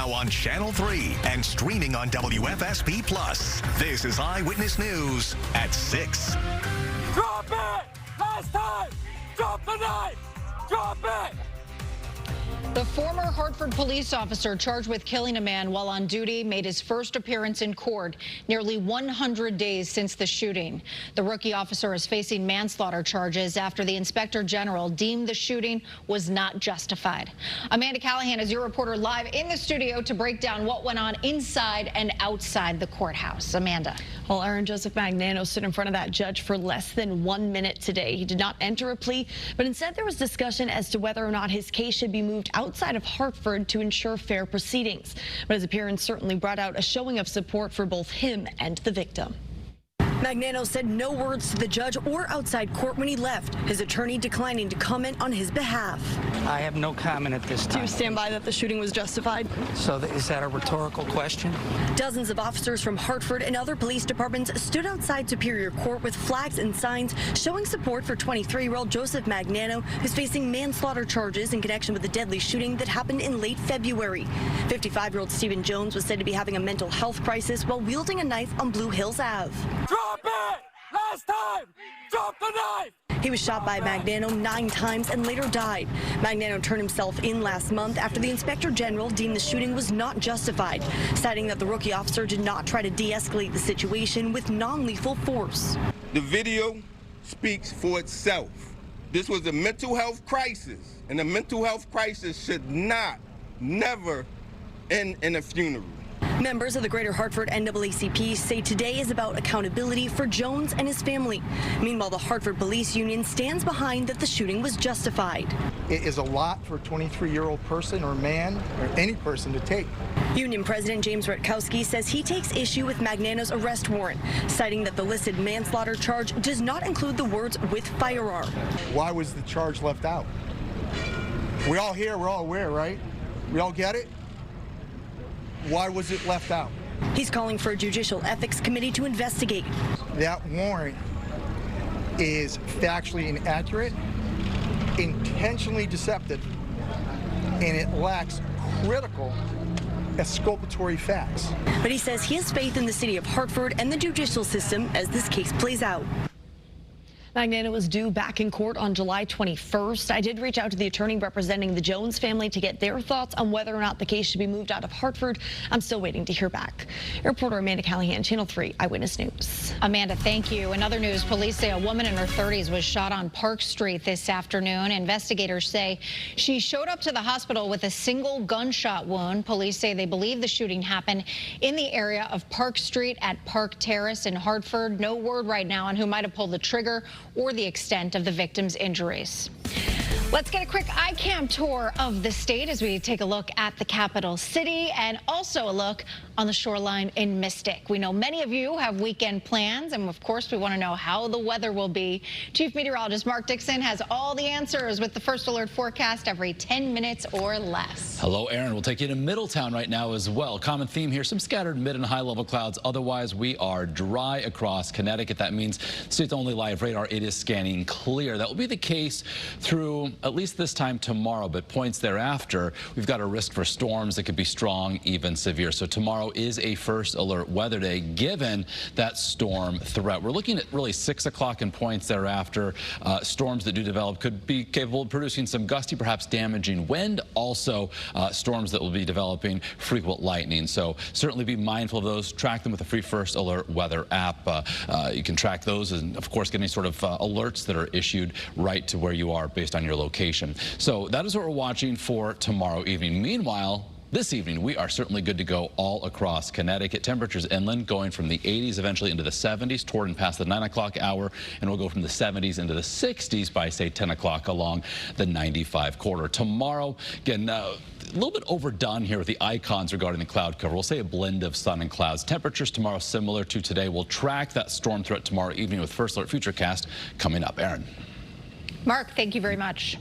now on Channel 3 and streaming on WFSB+. This is Eyewitness News at 6. Drop it! Last time! Drop the knife! Drop it! The former Hartford police officer charged with killing a man while on duty made his first appearance in court nearly 100 days since the shooting. The rookie officer is facing manslaughter charges after the inspector general deemed the shooting was not justified. Amanda Callahan is your reporter live in the studio to break down what went on inside and outside the courthouse. Amanda. Well, Erin, Joseph Magnano stood in front of that judge for less than 1 minute today. He did not enter a plea, but instead there was discussion as to whether or not his case should be moved outside of Hartford to ensure fair proceedings. But his appearance certainly brought out a showing of support for both him and the victim. Magnano said no words to the judge or outside court when he left, his attorney declining to comment on his behalf. I have no comment at this time. Do you stand by that the shooting was justified? So is that a rhetorical question? Dozens of officers from Hartford and other police departments stood outside Superior Court with flags and signs showing support for 23-year-old Joseph Magnano, who's facing manslaughter charges in connection with the deadly shooting that happened in late February. 55-year-old Stephen Jones was said to be having a mental health crisis while wielding a knife on Blue Hills Ave. Drop it! Last time! Drop the knife! He was shot by Magnano 9 times and later died. Magnano turned himself in last month after the inspector general deemed the shooting was not justified, citing that the rookie officer did not try to de-escalate the situation with non-lethal force. The video speaks for itself. This was a mental health crisis, and a mental health crisis should never end in a funeral. Members of the Greater Hartford NAACP say today is about accountability for Jones and his family. Meanwhile, the Hartford Police Union stands behind that the shooting was justified. It is a lot for a 23-year-old person or man or any person to take. Union President James Rutkowski says he takes issue with Magnano's arrest warrant, citing that the listed manslaughter charge does not include the words "with firearm." Why was the charge left out? We all here, we're all aware, right? We all get it? Why was it left out? He's calling for a judicial ethics committee to investigate. That warrant is factually inaccurate, intentionally deceptive, and it lacks critical exculpatory facts. But he says he has faith in the city of Hartford and the judicial system as this case plays out. Magnano was due back in court on July 21st. I did reach out to the attorney representing the Jones family to get their thoughts on whether or not the case should be moved out of Hartford. I'm still waiting to hear back. Reporter Amanda Callahan, Channel 3 Eyewitness News. Amanda, thank you. In other news, police say a woman in her 30s was shot on Park Street this afternoon. Investigators say she showed up to the hospital with a single gunshot wound. Police say they believe the shooting happened in the area of Park Street at Park Terrace in Hartford. No word right now on who might have pulled the trigger or the extent of the victim's injuries. Let's get a quick iCam tour of the state as we take a look at the capital city and also a look on the shoreline in Mystic. We know many of you have weekend plans, and of course we want to know how the weather will be. Chief Meteorologist Mark Dixon has all the answers with the first alert forecast every 10 minutes or less. Hello, Erin. We'll take you to Middletown right now as well. Common theme here, some scattered mid and high level clouds. Otherwise, we are dry across Connecticut. That means state's only live radar, it is scanning clear. That will be the case through at least this time tomorrow, but points thereafter, we've got a risk for storms that could be strong, even severe. So tomorrow is a first alert weather day given that storm threat. We're looking at really 6 o'clock and points thereafter. Storms that do develop could be capable of producing some gusty, perhaps damaging wind. Also, storms that will be developing frequent lightning. So certainly be mindful of those. Track them with a free first alert weather app. You can track those and, of course, get any sort of alerts that are issued right to where you are based on your location. So that is what we're watching for tomorrow evening. Meanwhile, this evening, we are certainly good to go all across Connecticut. Temperatures inland going from the 80s eventually into the 70s toward and past the 9 o'clock hour, and we'll go from the 70s into the 60s by, say, 10 o'clock along the 95 corridor. Tomorrow, again, a little bit overdone here with the icons regarding the cloud cover. We'll say a blend of sun and clouds. Temperatures tomorrow similar to today. We'll track that storm threat tomorrow evening with First Alert Futurecast coming up. Erin. Mark, thank you very much.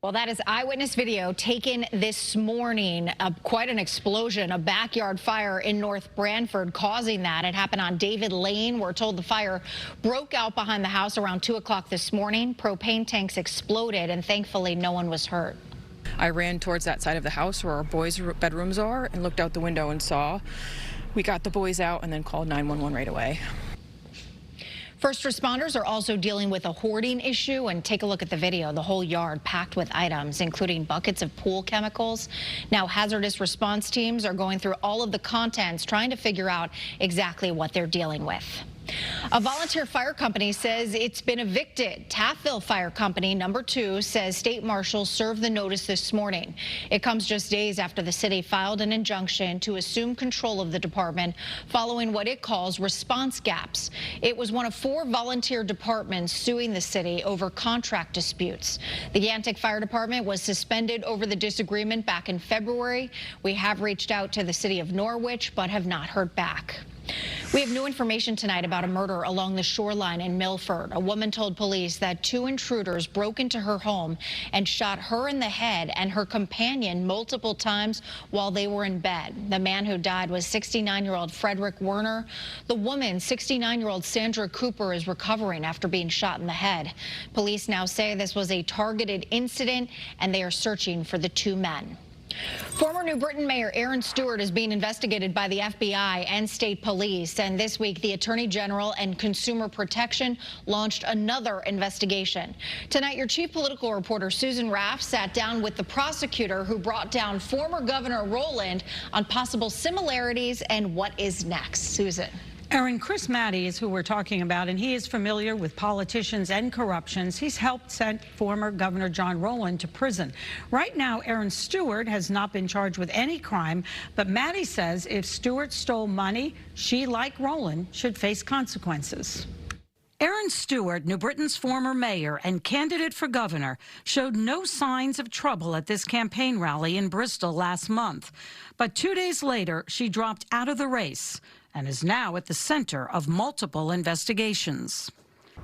Well, that is eyewitness video taken this morning. Quite an explosion, a backyard fire in North Branford causing that. It happened on David Lane. We're told the fire broke out behind the house around 2 o'clock this morning. Propane tanks exploded, and thankfully no one was hurt. I ran towards that side of the house where our boys' bedrooms are and looked out the window and saw. We got the boys out and then called 911 right away. First responders are also dealing with a hoarding issue, and take a look at the video. The whole yard packed with items, including buckets of pool chemicals. Now, hazardous response teams are going through all of the contents, trying to figure out exactly what they're dealing with. A volunteer fire company says it's been evicted. Taffville Fire Company number 2 says state marshals served the notice this morning. It comes just days after the city filed an injunction to assume control of the department following what it calls response gaps. It was one of 4 volunteer departments suing the city over contract disputes. The Yantic Fire Department was suspended over the disagreement back in February. We have reached out to the city of Norwich, but have not heard back. We have new information tonight about a murder along the shoreline in Milford. A woman told police that 2 intruders broke into her home and shot her in the head and her companion multiple times while they were in bed. The man who died was 69-year-old Frederick Werner. The woman, 69-year-old Sandra Cooper, is recovering after being shot in the head. Police now say this was a targeted incident, and they are searching for the 2 men. Former New Britain Mayor Erin Stewart is being investigated by the FBI and state police. And this week, the Attorney General and Consumer Protection launched another investigation. Tonight, your chief political reporter, Susan Raff, sat down with the prosecutor who brought down former Governor Rowland on possible similarities and what is next. Susan. Erin, Chris Maddie is who we're talking about, and he is familiar with politicians and corruptions. He's helped send former Governor John Rowland to prison. Right now, Erin Stewart has not been charged with any crime, but Maddie says if Stewart stole money, she, like Rowland, should face consequences. Erin Stewart, New Britain's former mayor and candidate for governor, showed no signs of trouble at this campaign rally in Bristol last month. But 2 days later, she dropped out of the race and is now at the center of multiple investigations.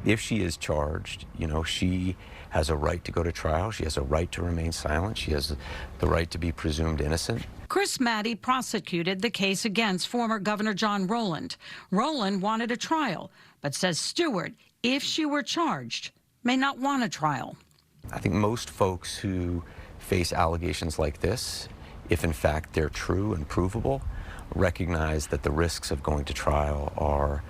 If she is charged, she has a right to go to trial. She has a right to remain silent. She has the right to be presumed innocent. Chris Maddie prosecuted the case against former Governor John Rowland. Rowland wanted a trial, but says Stewart, if she were charged, may not want a trial. I think most folks who face allegations like this, if in fact they're true and provable, recognize that the risks of going to trial are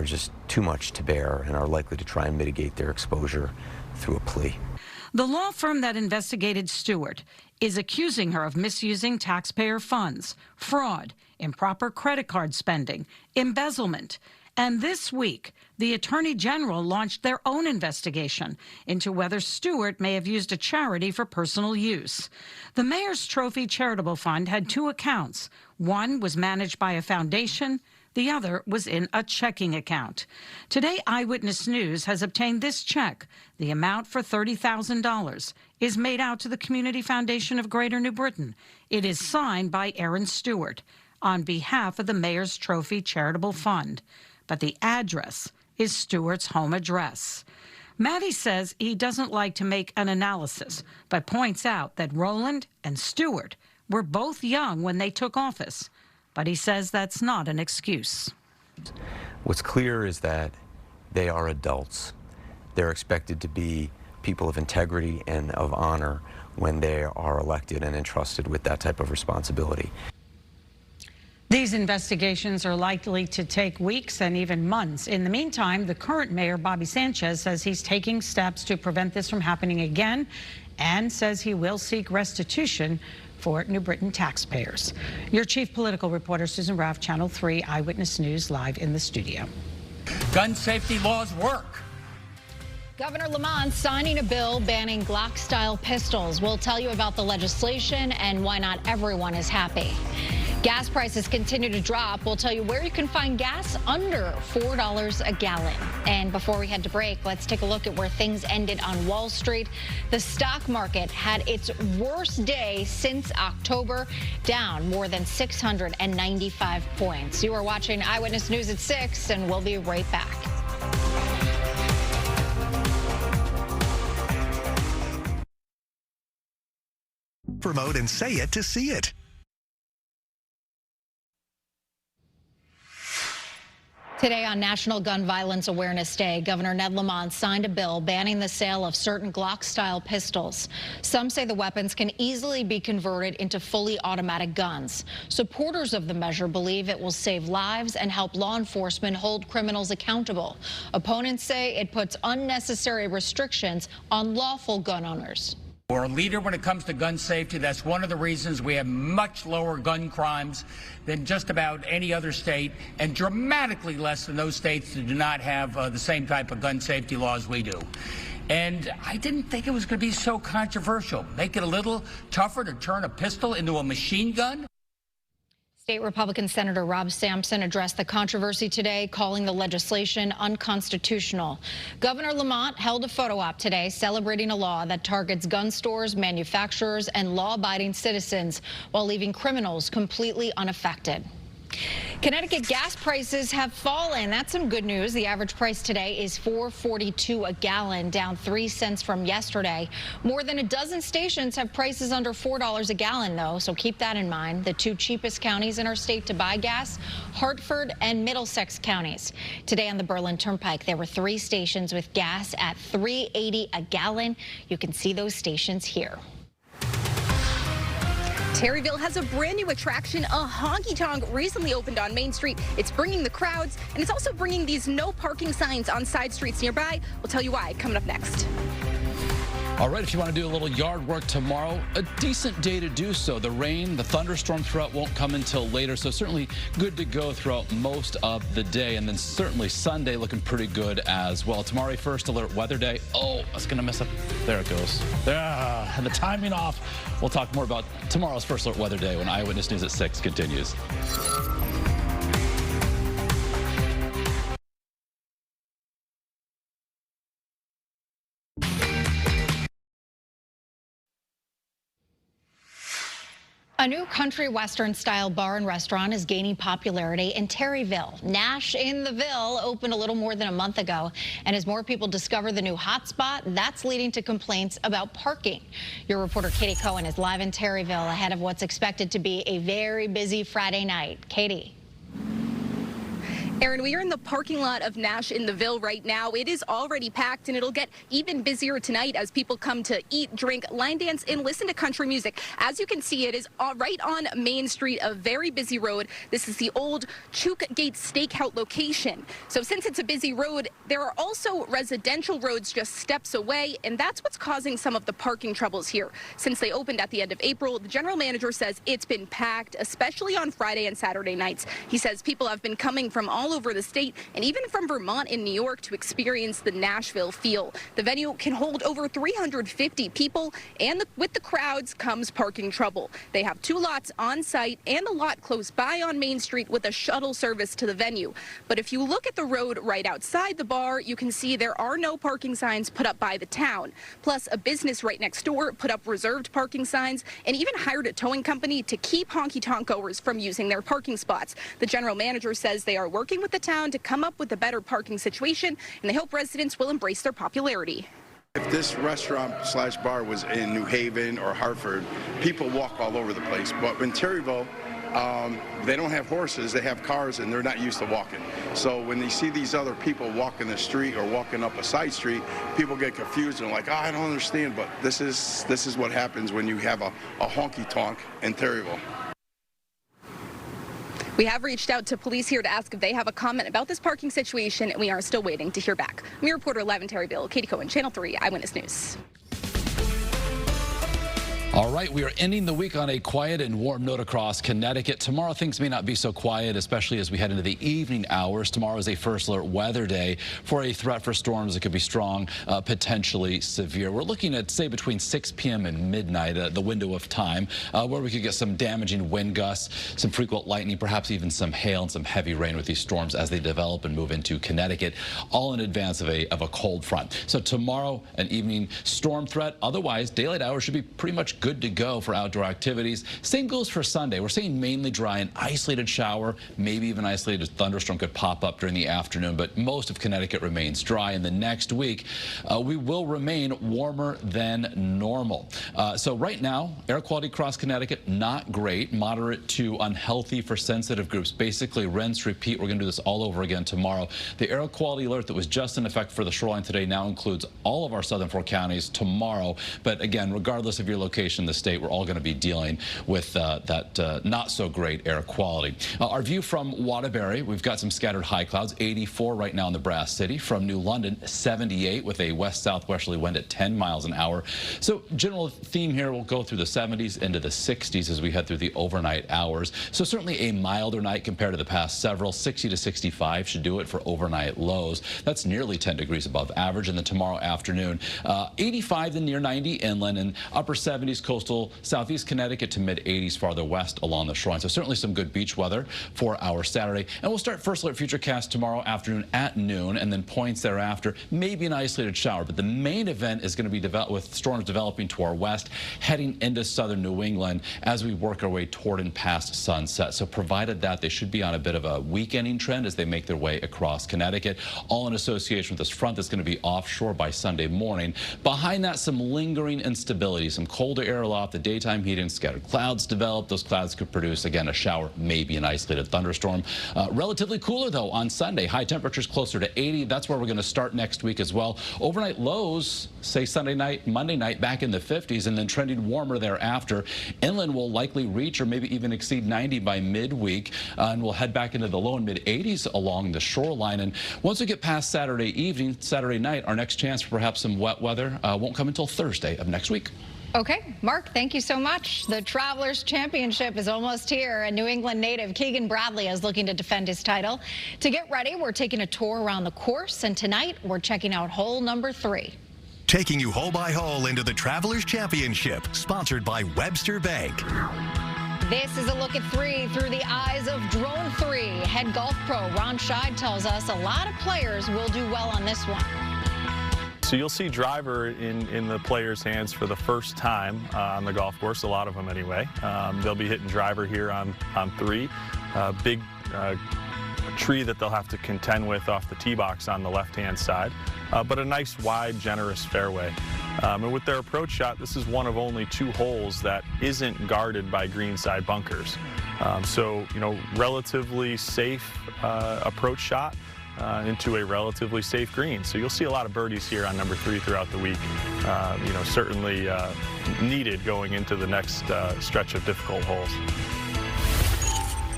just too much to bear and are likely to try and mitigate their exposure through a plea. The law firm that investigated Stewart is accusing her of misusing taxpayer funds, fraud, improper credit card spending, embezzlement. And this week, the Attorney General launched their own investigation into whether Stewart may have used a charity for personal use. The Mayor's Trophy Charitable Fund had 2 accounts. One was managed by a foundation. The other was in a checking account. Today, Eyewitness News has obtained this check. The amount for $30,000 is made out to the Community Foundation of Greater New Britain. It is signed by Erin Stewart on behalf of the Mayor's Trophy Charitable Fund. But the address is Stewart's home address. Maddie says he doesn't like to make an analysis, but points out that Rowland and Stewart were both young when they took office. But he says that's not an excuse. What's clear is that they are adults. They're expected to be people of integrity and of honor when they are elected and entrusted with that type of responsibility. These investigations are likely to take weeks and even months. In the meantime, the current mayor, Bobby Sanchez, says he's taking steps to prevent this from happening again and says he will seek restitution for New Britain taxpayers. Your chief political reporter, Susan Raff, Channel 3 Eyewitness News, live in the studio. Gun safety laws work. Governor Lamont signing a bill banning Glock-style pistols. We'll tell you about the legislation and why not everyone is happy. Gas prices continue to drop. We'll tell you where you can find gas under $4 a gallon. And before we head to break, let's take a look at where things ended on Wall Street. The stock market had its worst day since October, down more than 695 points. You are watching Eyewitness News at 6, and we'll be right back. Promote and say it to see it. Today on National Gun Violence Awareness Day, Governor Ned Lamont signed a bill banning the sale of certain Glock-style pistols. Some say the weapons can easily be converted into fully automatic guns. Supporters of the measure believe it will save lives and help law enforcement hold criminals accountable. Opponents say it puts unnecessary restrictions on lawful gun owners. We're a leader when it comes to gun safety. That's one of the reasons we have much lower gun crimes than just about any other state, and dramatically less than those states that do not have the same type of gun safety laws we do. And I didn't think it was going to be so controversial. Make it a little tougher to turn a pistol into a machine gun. State Republican Senator Rob Sampson addressed the controversy today, calling the legislation unconstitutional. Governor Lamont held a photo op today celebrating a law that targets gun stores, manufacturers, and law-abiding citizens while leaving criminals completely unaffected. Connecticut gas prices have fallen. That's some good news. The average price today is $4.42 a gallon, down 3 cents from yesterday. More than a dozen stations have prices under $4 a gallon, though, so keep that in mind. The two cheapest counties in our state to buy gas, Hartford and Middlesex counties. Today on the Berlin Turnpike, there were 3 stations with gas at $3.80 a gallon. You can see those stations here. Terryville has a brand new attraction. A honky tonk recently opened on Main Street. It's bringing the crowds, and it's also bringing these no parking signs on side streets nearby. We'll tell you why coming up next. All right, if you want to do a little yard work tomorrow, a decent day to do so. The rain, the thunderstorm throughout won't come until later, so certainly good to go throughout most of the day. And then certainly Sunday looking pretty good as well. Tomorrow, first alert weather day. Oh, I was going to mess up. There it goes. And the timing off. We'll talk more about tomorrow's first alert weather day when Eyewitness News at 6 continues. A new country western style bar and restaurant is gaining popularity in Terryville. Nash in the Ville opened a little more than a month ago, and as more people discover the new hotspot, that's leading to complaints about parking. Your reporter Katie Cohen is live in Terryville ahead of what's expected to be a very busy Friday night. Katie. Erin, we are in the parking lot of Nash in the Ville right now. It is already packed, and it'll get even busier tonight as people come to eat, drink, line dance, and listen to country music. As you can see, it is right on Main Street, a very busy road. This is the old Chook Gate Steakhouse location. So since it's a busy road, there are also residential roads just steps away, and that's what's causing some of the parking troubles here. Since they opened at the end of April, the general manager says it's been packed, especially on Friday and Saturday nights. He says people have been coming from all over the state and even from Vermont and New York to experience the Nashville feel. The venue can hold over 350 people, and with the crowds comes parking trouble. They have 2 lots on site and a lot close by on Main Street with a shuttle service to the venue. But if you look at the road right outside the bar, you can see there are no parking signs put up by the town. Plus, a business right next door put up reserved parking signs and even hired a towing company to keep honky-tonk goers from using their parking spots. The general manager says they are working with the town to come up with a better parking situation, and they hope residents will embrace their popularity. If this restaurant/bar was in New Haven or Hartford, people walk all over the place. But in Terryville, they don't have horses, they have cars, and they're not used to walking. So when they see these other people walking the street or walking up a side street, people get confused and like, oh, I don't understand. But this is what happens when you have a honky-tonk in Terryville. We have reached out to police here to ask if they have a comment about this parking situation, and we are still waiting to hear back. I'm your reporter live in Terryville, Katie Cohen, Channel 3 Eyewitness News. All right, we are ending the week on a quiet and warm note across Connecticut. Tomorrow, things may not be so quiet, especially as we head into the evening hours. Tomorrow is a first alert weather day for a threat for storms that could be strong, potentially severe. We're looking at, say, between 6 p.m. and midnight, the window of time, where we could get some damaging wind gusts, some frequent lightning, perhaps even some hail and some heavy rain with these storms as they develop and move into Connecticut, all in advance of a cold front. So tomorrow, an evening storm threat. Otherwise, daylight hours should be pretty much good to go for outdoor activities. Same goes for Sunday. We're seeing mainly dry, and isolated shower, maybe even isolated thunderstorm could pop up during the afternoon, but most of Connecticut remains dry. In the next week, we will remain warmer than normal. So right now, air quality across Connecticut, not great, moderate to unhealthy for sensitive groups. Basically, rinse, repeat. We're going to do this all over again tomorrow. The air quality alert that was just in effect for the shoreline today now includes all of our southern four counties tomorrow. But again, regardless of your location in the state, we're all going to be dealing with that not so great air quality. Our view from Waterbury, we've got some scattered high clouds, 84 right now in the Brass City. From New London, 78 with a west-southwesterly wind at 10 miles an hour. So general theme here will go through the 70s into the 60s as we head through the overnight hours. So certainly a milder night compared to the past several. 60 to 65 should do it for overnight lows. That's nearly 10 degrees above average. And then tomorrow afternoon, 85 to near 90 inland, and upper 70s coastal southeast Connecticut to mid 80s farther west along the shoreline. So certainly some good beach weather for our Saturday. And we'll start first alert futurecast tomorrow afternoon at noon, and then points thereafter, maybe an isolated shower. But the main event is going to be with storms developing to our west, heading into southern New England as we work our way toward and past sunset. So provided that, they should be on a bit of a weekending trend as they make their way across Connecticut, all in association with this front that's going to be offshore by Sunday morning. Behind that, some lingering instability, some colder air aloft, the daytime heat and scattered clouds develop. Those clouds could produce, again, a shower, maybe an isolated thunderstorm. Relatively cooler, though, on Sunday. High temperatures closer to 80. That's where we're going to start next week as well. Overnight lows, say Sunday night, Monday night, back in the 50s, and then trending warmer thereafter. Inland will likely reach or maybe even exceed 90 by midweek, and we'll head back into the low and mid 80s along the shoreline. And once we get past Saturday evening, Saturday night, our next chance for perhaps some wet weather won't come until Thursday of next week. Okay, Mark, thank you so much. The Travelers Championship is almost here, and New England native Keegan Bradley is looking to defend his title. To get ready, we're taking a tour around the course, and tonight we're checking out hole number 3. Taking you hole by hole into the Travelers Championship, sponsored by Webster Bank. This is a look at 3 through the eyes of Drone 3. Head golf pro Ron Scheid tells us a lot of players will do well on this one. So you'll see driver in the players' hands for the first time on the golf course, a lot of them anyway. They'll be hitting driver here on 3. Big tree that they'll have to contend with off the tee box on the left-hand side, but a nice, wide, generous fairway. And with their approach shot, this is one of only 2 holes that isn't guarded by greenside bunkers. So, you know, relatively safe approach shot into a relatively safe green. So you'll see a lot of birdies here on number 3 throughout the week. You know, certainly needed going into the next stretch of difficult holes.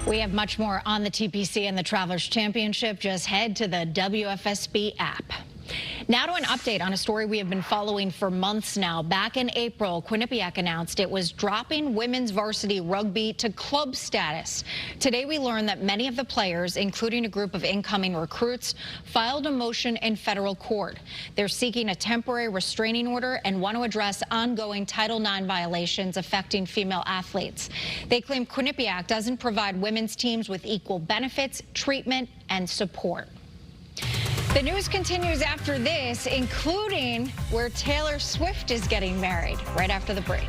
We have much more on the TPC and the Travelers Championship. Just head to the WFSB app. Now to an update on a story we have been following for months now. Back in April, Quinnipiac announced it was dropping women's varsity rugby to club status. Today we learned that many of the players, including a group of incoming recruits, filed a motion in federal court. They're seeking a temporary restraining order and want to address ongoing Title IX violations affecting female athletes. They claim Quinnipiac doesn't provide women's teams with equal benefits, treatment, and support. The news continues after this, including where Taylor Swift is getting married, right after the break.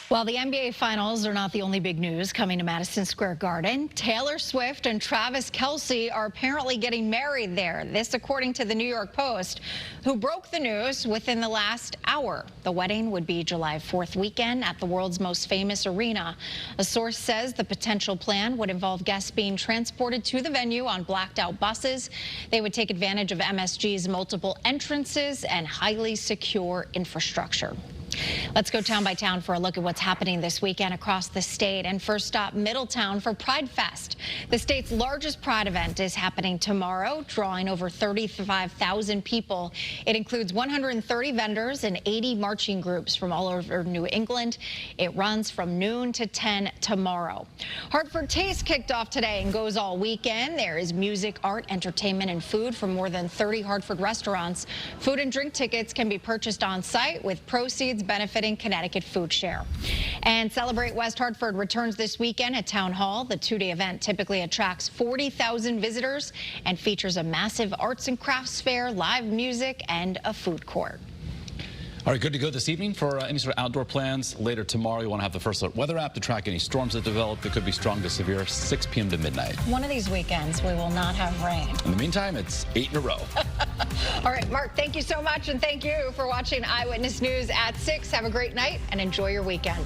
Well, the NBA Finals are not the only big news coming to Madison Square Garden. Taylor Swift and Travis Kelce are apparently getting married there. This according to the New York Post, who broke the news within the last hour. The wedding would be July 4th weekend at the world's most famous arena. A source says the potential plan would involve guests being transported to the venue on blacked out buses. They would take advantage of MSG's multiple entrances and highly secure infrastructure. Let's go town by town for a look at what's happening this weekend across the state. And first stop, Middletown for Pride Fest. The state's largest Pride event is happening tomorrow, drawing over 35,000 people. It includes 130 vendors and 80 marching groups from all over New England. It runs from noon to 10 tomorrow. Hartford Taste kicked off today and goes all weekend. There is music, art, entertainment, and food from more than 30 Hartford restaurants. Food and drink tickets can be purchased on site with proceeds benefiting Connecticut Food Share. And Celebrate West Hartford returns this weekend at Town Hall. The two-day event typically attracts 40,000 visitors and features a massive arts and crafts fair, live music, and a food court. All right, good to go this evening for any sort of outdoor plans. Later tomorrow, you want to have the First Alert weather app to track any storms that develop that could be strong to severe, 6 p.m. to midnight. One of these weekends, we will not have rain. In the meantime, it's 8 in a row. All right, Mark, thank you so much, and thank you for watching Eyewitness News at 6. Have a great night and enjoy your weekend.